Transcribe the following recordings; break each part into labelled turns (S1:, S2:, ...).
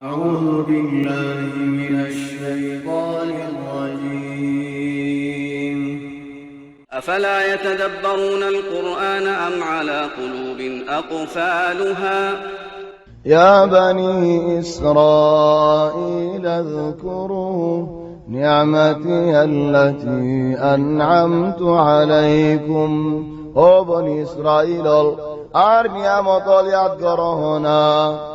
S1: أعوذ بالله من الشيطان الرجيم.
S2: أفلا يتدبرون القرآن أم على قلوب أقفالها
S3: يا بني إسرائيل اذكروا نعمتي التي أنعمت عليكم. او بني إسرائيل نعمت ياد هنا.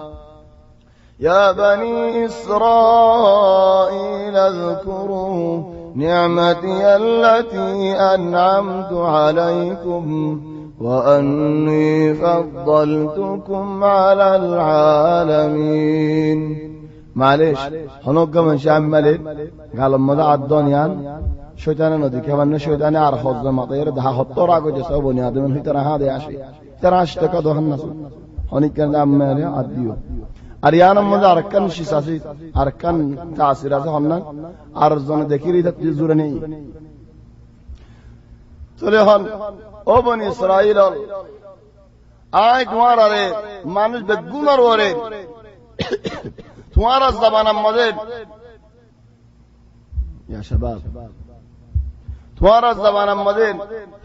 S3: يا بني إسرائيل اذكروا نعمتي التي أنعمت عليكم وأني فضلتكم على العالمين. معلش هنوقع من شعب ملك قال مدى الدنيا شيطان نودي كمان شيطان يعرف حظ المطير ده حطوا راقو جسو بني آدم من ترى هذا يعشي ترى اشتكى ده الناس هنيك كان دام مالي عديو أريانا مدى أركان شيساسي أركان تأثيرات هنن أرزون ذكري تجزورني تلهن او بني إسرائيل آج تمہارا رے مانوش بگونر ہو رے تمہارا زبانہ مدد یا شباب تمہارا زبانہ مدد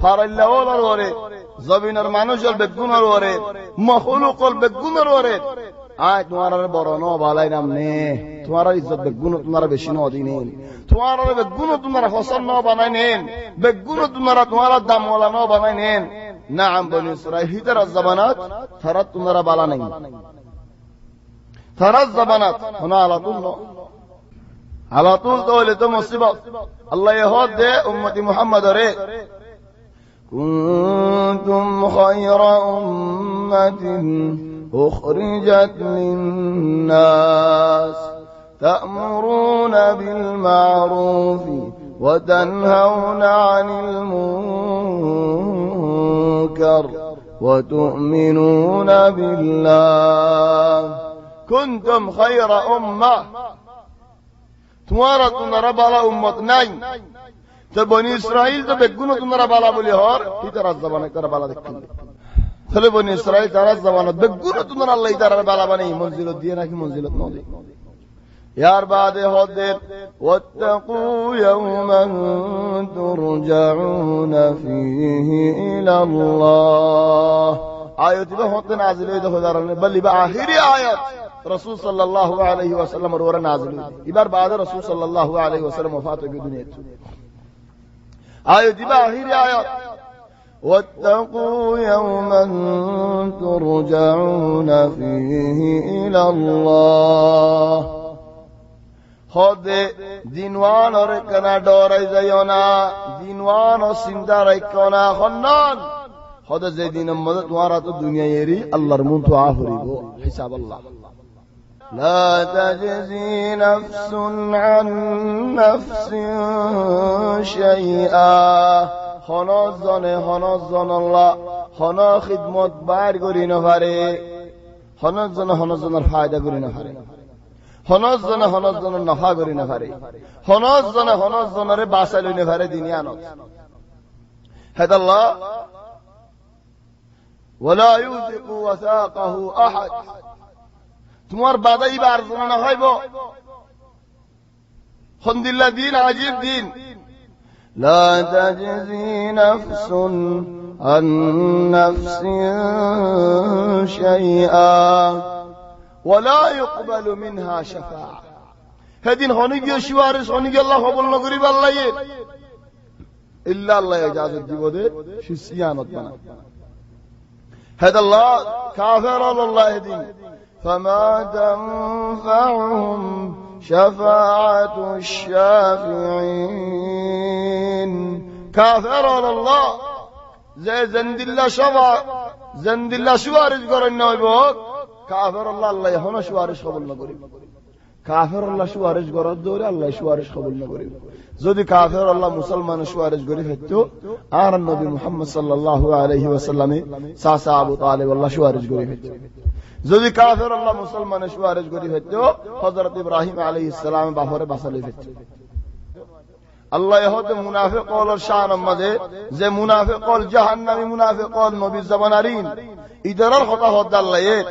S3: فار اللہ ہو رے زبینر مانوش بگونر ہو رے مخلوق بگونر ہو رے آج تمہارا برانو بالائی نام نے تمہارا عزت بگونو تمہارا بشینو دینین تمہارا بگونو تمہارا حسن نو بنائنین بگونو تمہارا دم والا نو بنائنین. نعم بني إسرائيل هي ترى الزبانات ترى تمہارا بالا نہیں ترى الزبانات هنا على طول دولة تو مصيبة الله يهود دے امتي محمد رے. كنتم خير أمة أخرجت للناس تأمرون بالمعروف وتنهون عن المنكر وتؤمنون بالله. كنتم خير أمة تمہارا تمہارا بالا امت نہیں تو بنی اسرائیل تو بگونو تمہارا بالا بولی ہور کی طرح زبانہ ترہ بالا دکھیں تھلے بنی اسرائیل ترہ زبانہ بگونو تمہارا اللہ ترہ بالا بنی منزلت دینا کی منزلت نو دی. یار بعد حدر واتقوا يوما ترجعون فيه إلى الله. آیت به ہوتے نازل ہوئی خدا نے بلی بآخری آیت رسول صلی اللہ علیہ وسلم اور نازل ہوئی ایبار بعد رسول صلی اللہ علیہ وسلم وفات ہوئی دنیا آیت بآخری آیت واتقوا يوما ترجعون فيه إلى الله. خود دینوان اور کنا ڈورائی زیونا دینوان اور سندہ رکھونا خنان خود زیدین مدد وارا تو دنیا یری اللہ رمون تو آفری بو حساب اللہ. لا تجزي نفس عن نفس شيئا. خنازان اللہ خنا خدمت بار گری نفرے خنازان الفائدہ گری نفرے خنازان نفع گری نفرے خنازان رے باسلو نفرے دنیا هذا الله ولا يوثق وثاقه أحد. تمہار بادائی بارزنا نخوائی بو خند اللہ دین عجیب دین. لا تجزي نفس عن نفس شيئا ولا يقبل منها شفاعة. هدين خوني شوارس خوني الله قبول نقريب الله يه إلا الله إجازة ديبو دي شو سيانت بنا. هذا الله كافر الله دين فما تنفعهم شفاعة الشافعين. كافر الله زي زند الله شفاع زند الله شوارش قرن نوبوك كافر الله الله يهونا شوارش قبول نقريب كافر الله شوارش قرد دوري الله شوارش قبول نقريب. زودي كافر الله مسلمان شوارش قريب هتو آر النبي محمد صلى الله عليه وسلم ساسا أبو طالب الله شوارش قريب هتو. زودي كافر الله مسلمان شوارش قريب هتو حضرت إبراهيم عليه السلام بافور بصلي هتو. الله يهود منافق قول الشان مده زي منافق قول جهنمي منافق قول نبي زبانارين إدرار خطا هود الله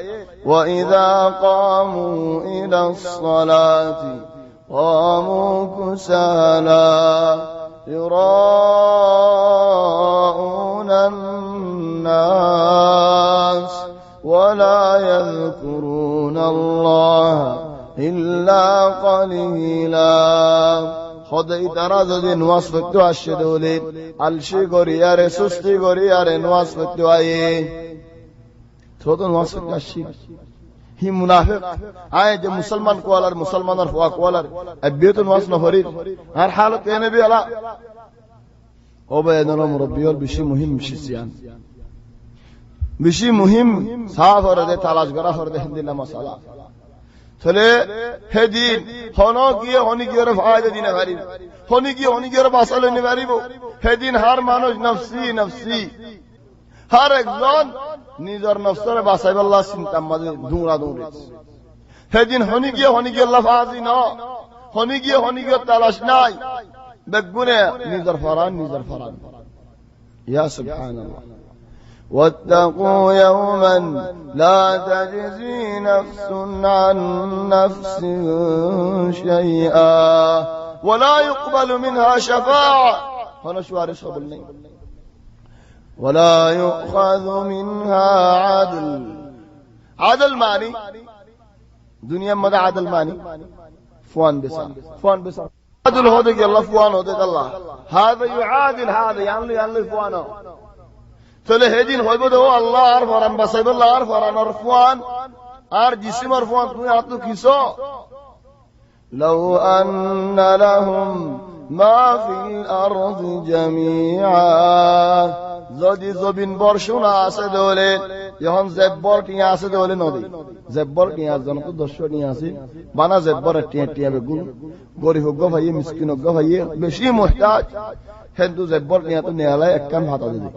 S3: وإذا قاموا إلى الصلاة قاموا كسالى يراءون الناس ولا يذكرون الله إلا قليلا خدای তারা যদি নামাজ পড়তে আসে দলে আলসি গরিয়ারে সুস্তি গরিয়ারে নামাজ পড়তে আয়ে তো নামাজ পড়তে আসি হি মুনাফিক আয় যে মুসলমান কোয়ালার মুসলমানের ফুয়া কোয়ালার আবিয়ত নামাজ না পড়ি আর হালত এ নবী আলা ও বেদনা মুরব্বিয়র বেশি মুহিম শিয়ান বেশি মুহিম সাফ হরদে তালাশ করা হরদে হিন্দিলা মাসালা চলে হেদিন হনি গিয়ে ফায়দা দিনে পারিব হনি গিয়ে বাঁচালে নি পারিব হেদিন হার মানুষ নফসি নফসি হার একজন নিজের নফসরে বাঁচাইব আল্লাহ চিন্তার মাঝে দৌড়া দৌড়ে হেদিন হনি গিয়ে লাফাজি ন হনি গিয়ে তালাশ নাই বেগুনে নিজের ফরান ইয়া সুবহানাল্লাহ واتقوا يوما لا تجزي نفس عن نفس شيئا ولا يقبل منها شفاعة فنشوارش قبلني ولا يؤخذ منها عدل معني دنيا مدى عدل معني فوان بسا عدل هودك الله فوان هودك الله هذا يعادل هذا يعني فوانه চলে হেদিন হইব তো আল্লাহ আর ফরান বাসাইব আল্লাহ আর ফরান আর ফুয়ান আর জিসিম আর ফুয়ান তুমি আর তো কিসো লাউ আন্না লাহুম মা ফিল আরদি জামিআ যদি জমিন বর্ষণা আছে দলে যখন জেব্বর টিয়া আছে দলে নদী জেব্বর টিয়া জন তো 10 টিয়া আছে বানা জেব্বর টিয়া বেগুন গরিব হোক ভাইয়ে মিসকিন হোক ভাইয়ে বেশি মুহতাজ হিন্দু জেব্বর টিয়া তো নেয়ালায় এক কান হাতা দিবে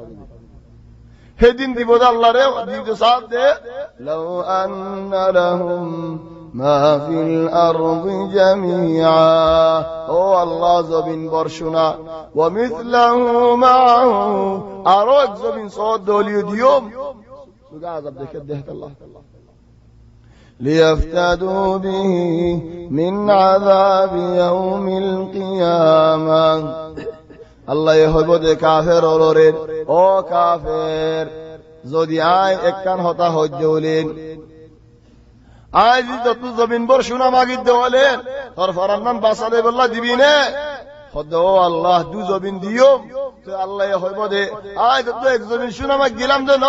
S3: হেদিন দিব আল্লাহ রে দিতে সাথ দে লাউ আন্না লাহুম মা ফিল আরদি জামিআ ও আল্লাহ জমিন বর্ষণা ওয়া মিথলাহু মাহু আরো এক জমিন সদ দলিও দিও সুগা আযাব দেখে আল্লাহ ليفتدوا به من عذاب يوم القيامة আল্লাহ হইব যে কাফের ওলরের ও কাফের যদি আয় একখান হতা হজ্জ হলেন আয় যদি যত জমিন বর শোনা মাগির দেওয়ালেন তোর ফরান্নান বাঁচালে বললা দিবি নে হদ ও আল্লাহ দু জমিন দিও তো আল্লাহ হইব দে আয় যত এক জমিন শোনা মাগ গিলাম দে ন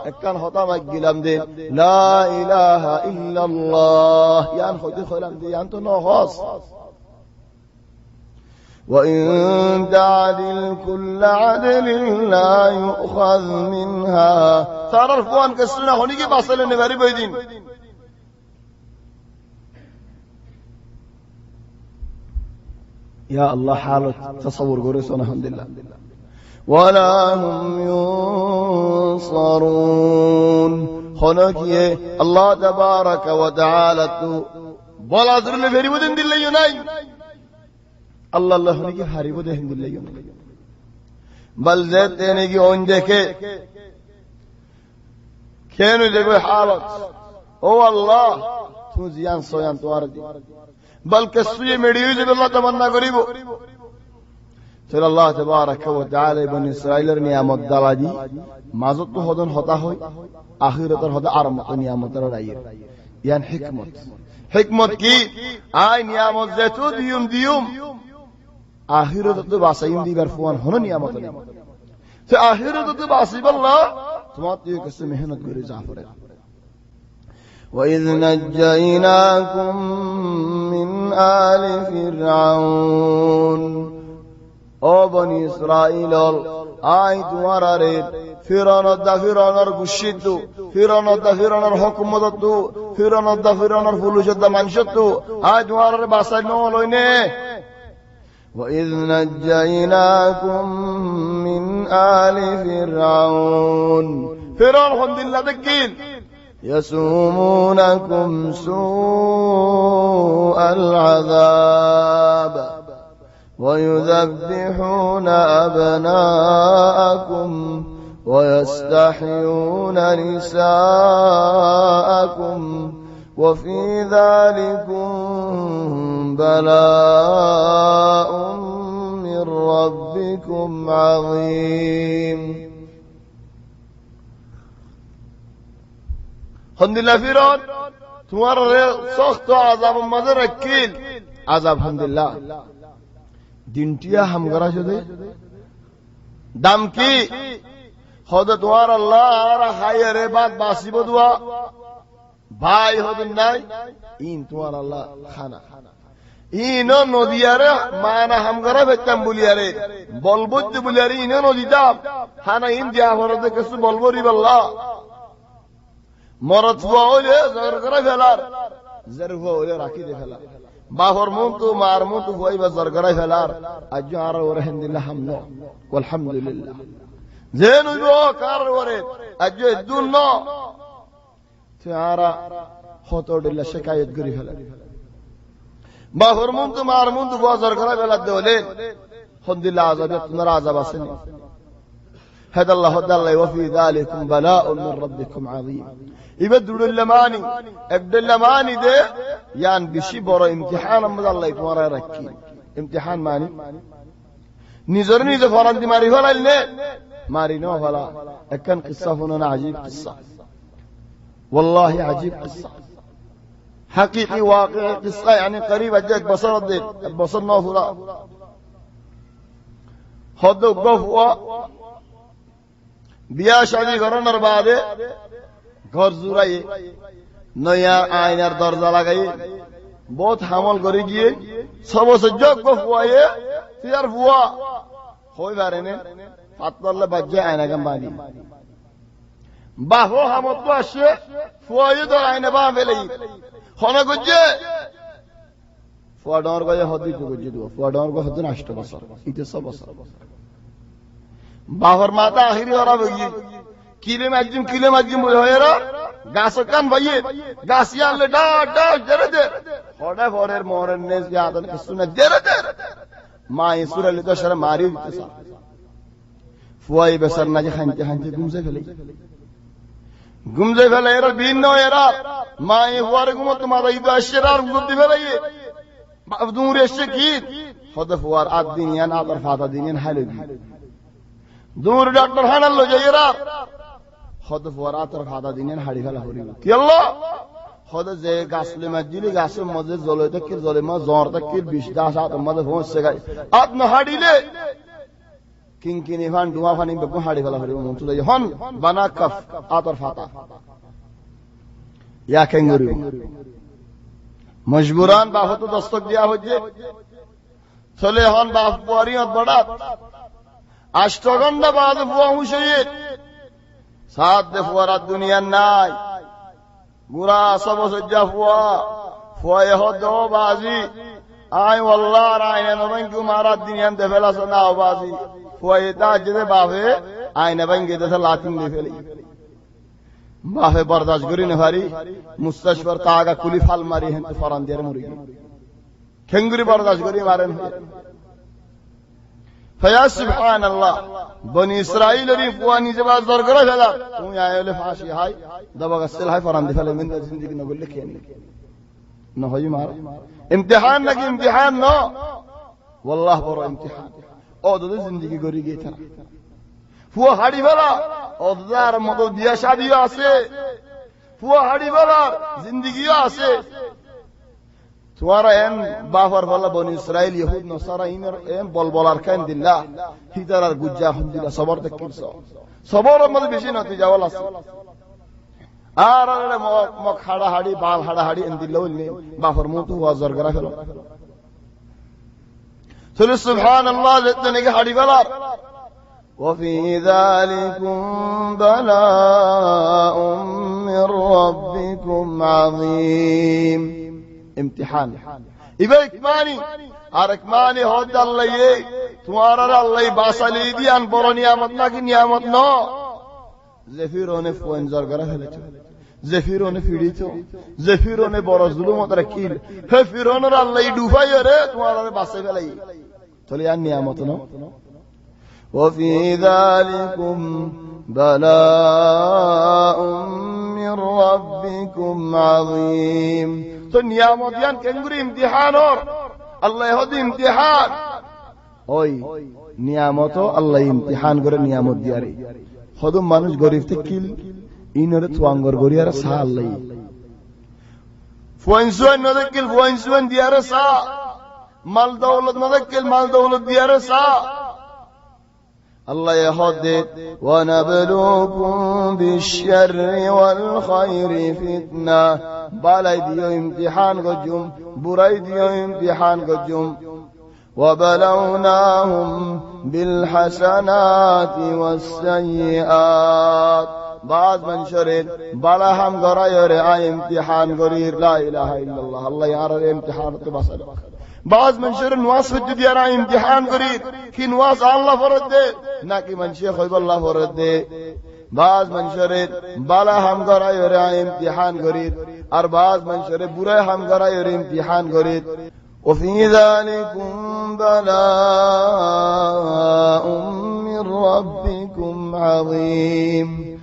S3: একখান হতা মাগ গিলাম দে লা ইলাহা ইল্লাল্লাহ ইয়ান হইতে কইলাম দে ইয়ান তো ন হস وإن تعدل كل عدل لا يؤخذ منها ترى الفوان كسرنا هوني كي باصل نباري بيدين يا الله حالة تصور قريسون الحمد لله ولا هم ينصرون هناكي الله تبارك وتعالى بلا ذر نباري بيدين دل يناي اللہ اللہ نے کی ہاری وہ دہن دل لیوں بل زید دینے کی اون دیکھے کھینو دیکھو حالت او اللہ تو زیان سویان تو آردی بلکہ سوی میڈی ہوئی جب اللہ تمنا قریبو چل اللہ تبارک و تعالی بن اسرائیل نعمت دالا دی مازد تو خودن ہوتا ہوئی آخرت ہوتا عرمت نعمت رائیر یعنی حکمت کی آئی نعمت زیتو دیوم آخرت تو باسیم دی برفوان ہن نعمت نہیں تو آخرت تو باسیب اللہ تمہارے یہ کس محنت کرے جعفر ہے وَإِذْ نَجَّيْنَاكُمْ مِنْ آلِ فِرْعَوْنَ او بنی اسرائیل آئی تمہارا ریت ফিরআউনের গুশিত ফিরআউনের হুকুমত ফিরআউনের ফুলুশত মানশত আজ তোমার বাসায় ন লইনে وَإِذْ نَجَّيْنَاكُمْ مِنْ آلِ فِرْعَوْنَ ফিরআউন খন্দিল্লা দেখিল يَسُومُونَكُمْ سُوءَ الْعَذَابِ وَيُذَبِّحُونَ أَبْنَاءَكُمْ ويستحيون نساءكم وفي ذلكم بلاء من ربكم عظيم الحمدللہ فیرون تمہارا سخت عذاب مدر اکیل عذاب الحمدللہ دنٹیا ہم گرا شدے دم کی خود তোমার আল্লাহ আর হায়ের বাদ বাসিব দোয়া ভাই হবেন নাই ইন তোমার আল্লাহ খানা ইন নদিয়ারে মানা হাম করে বেতাম বলিয়ারে বলবো যে বলিয়ারে ইন নদিতাম খানা ইন দিয়া হরতে কিছু বলবো রি আল্লাহ মরত হওয়া হইলে জর করে ফেলার জর হওয়া হইলে রাখি দে ফেলার বাহর মন তো মার মন তো হই বা জর করে ফেলার আজ আর ওরে আলহামদুলিল্লাহ হামদ আলহামদুলিল্লাহ জেন হইবো কার ওরে আজ দুন তারা হতোডিল্লা শিকায়ত করি ফেলে বাহর মন তো মার মন তো জর করে ফেলার দেওলে আলহামদুলিল্লাহ আযাব তোমার আযাব আছে هذا الله دل وفي ذلكم بلاء من ربكم عظيم يبدل اللماني ابد اللماني ده يعني بشي برا امتحان من الله يتمرى ركين امتحان ماني نظرني إذا فرندي ماري فلا اللي ماري نو فلا كان قصة هنا عجيب قصة والله عجيب قصة حقيقي واقعي قصة يعني قريب أجاك بصر الدين البصر نو فلا خذوا قفوا বিয়া শাদী করানোর বাদে ঘর জুড়াই নয়া আয়নার দরজা লাগাই বহুত হামল করে গিয়ে সব যোগ্য ফুয়াইয়ে তিয়ার ফুয়া হই পারেনে পাতলে বাজে আয়না গাম বানি বাহো হামত তো আসে ফুয়াইয়ে তো আয়না বা ফেলে হন গজে ফুয়া ডর গজে হদি তো গজে দিও ফুয়া ডর গজে হদি 8 বছর ইতে সব বছর বাহর মাতা আখিরি ওরা বই কিলে মাজিম হয়েরা গাছ কান ভাইয়ে গাছিয়া লে ডা ডা জরে দে হড়া ফরের মোরের নেস ইয়াদন সুনা জরে দে মা ইসুর আলী তো শরে মারি দিতেছ ফুয়াই বেসার না যে খানতে গুমজে ফেলে এরা ভিন্ন এরা মা ই ফুয়ার গুমত মারা ইবা শেরার গুদি ফেলাইয়ে দূর এসে কি হদ ফুয়ার আদ দিনিয়ান আদর ফাদা দিনিয়ান হালে দূর ডাক্তার হানাল লো যাইরা হদ ফুয়ার আতর ফাদা দিনিয়ান হাড়ি ফেলা হরি কি আল্লাহ হদ যে গাছলে মাজিলি গাছের মধ্যে জলে তকির জলে মা জ্বর তকির 20 দাস আত মধ্যে পৌঁছে গায় আত ন হাড়িলে কিংকিনি ফান ডুমা ফানি বেকু হাড়ি ফেলা হরি মন তুলে হন বানা কফ আতর ফাতা ইয়া কেঙ্গুরি মজবুরান বাহত দস্তক দিয়া হচ্ছে চলে হন বাপ বুয়ারিয়ত বড়া 8 ঘন্টা বাদ বুয়া হুশিয়ে সাত দে ফুয়ারা দুনিয়া নাই বুড়া সব সজ্জা ফুয়া হদ বাজি আই ওয়াল্লাহ রায়না নবন কু মারা দুনিয়ান দে ফেলা সনা বাজি ফুয়া তাজ দে বাপে আয়না ভাঙ্গে দে লাতিন দে ফেলি বাপে বরদাশত করি না পারি মুস্তাশফার তাগা কুলি ফাল মারি হেন তো ফরান দিয়ে মরি খেঙ্গুরি বরদাশত করি মারেন فيا سبحان الله بني اسرائيل ري فواني جبا زور کرا فلا تو آيله فاشي هاي دبا غسل هاي فران دي فلا من زندگی نقول لك يعني نو هي مار امتحان لك امتحان نو والله برا امتحان او دو زندگی گوري گي ترا فو هاڑي فلا او دار مدو ديا شادي আছে فو هاڑي فلا زندگی আছে তোমারা এন বাফার ফলা বনি ইসরাইল ইহুদ নসারা ইনর এন বলবলার কান দিল্লাহ হিদারার গুজ্জা আলহামদুলিল্লাহ সবর দেখিস সবরের মধ্যে বেশি নতিজা ওয়ালা আছে আর আরে মক হাড়া হাড়ি বাল হাড়া হাড়ি এন দিল্লাহ নে বাফার মুতু ওয়াজর করা ফেলো চলে সুবহানাল্লাহ যেতনে কি হাড়ি বালার وفي ذلكم بلاء من ربكم عظيم امتحان ইবাইকমানি আরেকমানি হদ আল্লাহ তোমার আল্লাহ বাসালি দিয়ান বড় নিয়ামত নাকি নিয়ামত ন জেফিরনে ফোনজার করা ফেলেছে জেফিরনে ফিড়িছো জেফিরনে বড় জুলুমত রাখিল হে ফিরনের আল্লাহ ডুবাই রে তোমার বাসে ফেলাই তাহলে আর নিয়ামত ন وفي ذلكم بلاء من ربكم عظيم تو নিয়ামত ইয়ান কেঙ্গুরি ইমতিহান ওর আল্লাহ হদি ইমতিহান ওই নিয়ামত আল্লাহ ইমতিহান করে নিয়ামত দিয়ারে হদম মানুষ গরিব থাকিল ইনরে তুয়াঙ্গর গরিয়ার সা আল্লাহ ফুয়াইনসুয়ান নদকিল ফুয়াইনসুয়ান দিয়ারে সা মাল দৌলত নদকিল মাল দৌলত দিয়ারে সা الله يهدد ونبلوكم بالشر والخير فتنة بالاي ديو امتحان قجم براي ديو امتحان قجم وبلوناهم بالحسنات والسيئات بعض من شرين بالا هم غراير اي امتحان غرير لا اله الا الله الله يعرف امتحان تبصر بعض من شر نواس في الدنيا امتحان قريب كي نواس الله فرد دے نہ کہ من شیخ اللہ فرد دے بعض من شر بالا ہم گرائے اور امتحان قريب اور بعض من شر برے ہم گرائے اور امتحان قريب وفي ذلكم بلاء من ربكم عظيم